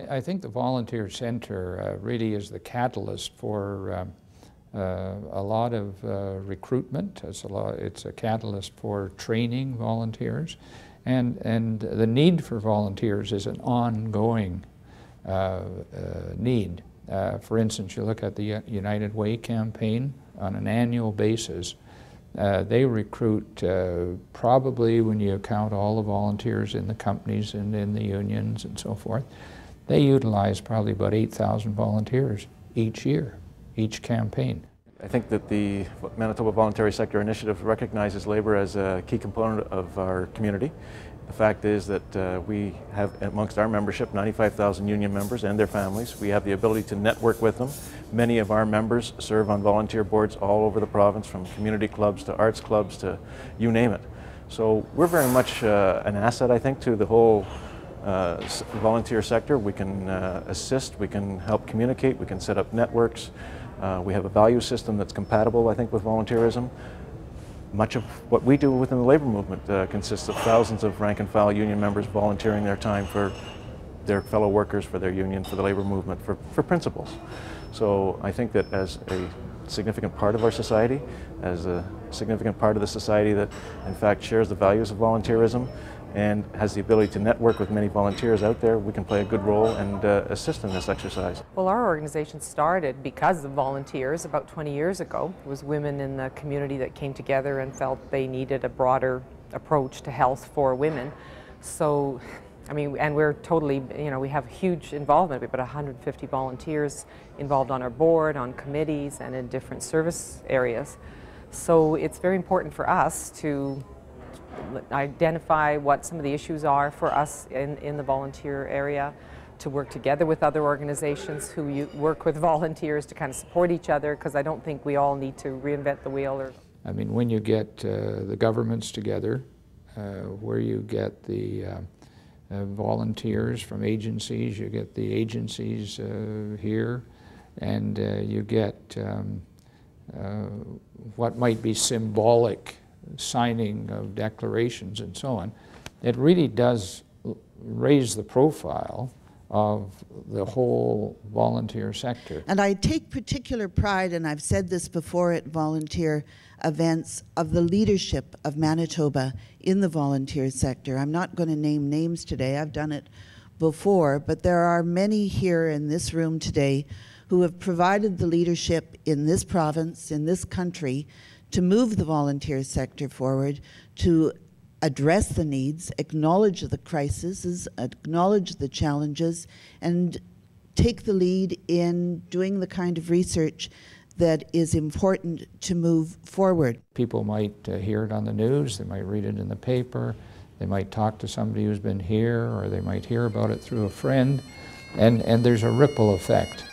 I think the Volunteer Centre really is the catalyst for a lot of recruitment. It's a catalyst for training volunteers, and the need for volunteers is an ongoing need. For instance, you look at the United Way campaign on an annual basis. They recruit probably, when you count all the volunteers in the companies and in the unions and so forth, they utilize probably about 8,000 volunteers each year, each campaign. I think that the Manitoba Voluntary Sector Initiative recognizes labor as a key component of our community. The fact is that we have amongst our membership 95,000 union members and their families. We have the ability to network with them. Many of our members serve on volunteer boards all over the province, from community clubs to arts clubs to you name it. So we're very much an asset, I think, to the whole volunteer sector. We can assist, we can help communicate, we can set up networks. We have a value system that's compatible, I think, with volunteerism. Much of what we do within the labor movement consists of thousands of rank and file union members volunteering their time for their fellow workers, for their union, for the labor movement, for principles. So I think that as a significant part of our society, as a significant part of the society that in fact shares the values of volunteerism and has the ability to network with many volunteers out there, we can play a good role and assist in this exercise. Well, our organization started because of volunteers about 20 years ago. It was women in the community that came together and felt they needed a broader approach to health for women. So, I mean, and we're totally, you know, we have huge involvement. We have about 150 volunteers involved on our board, on committees, and in different service areas. So it's very important for us to identify what some of the issues are for us in the volunteer area, to work together with other organizations who work with volunteers to kind of support each other, because I don't think we all need to reinvent the wheel. I mean, when you get the governments together, where you get the volunteers from agencies, you get the agencies here, and you get what might be symbolic signing of declarations and so on, it really does raise the profile of the whole volunteer sector. And I take particular pride, and I've said this before at volunteer events, of the leadership of Manitoba in the volunteer sector. I'm not going to name names today, I've done it before, but there are many here in this room today who have provided the leadership in this province, in this country, to move the volunteer sector forward, to address the needs, acknowledge the crises, acknowledge the challenges, and take the lead in doing the kind of research that is important to move forward. People might hear it on the news, they might read it in the paper, they might talk to somebody who's been here, or they might hear about it through a friend, and there's a ripple effect.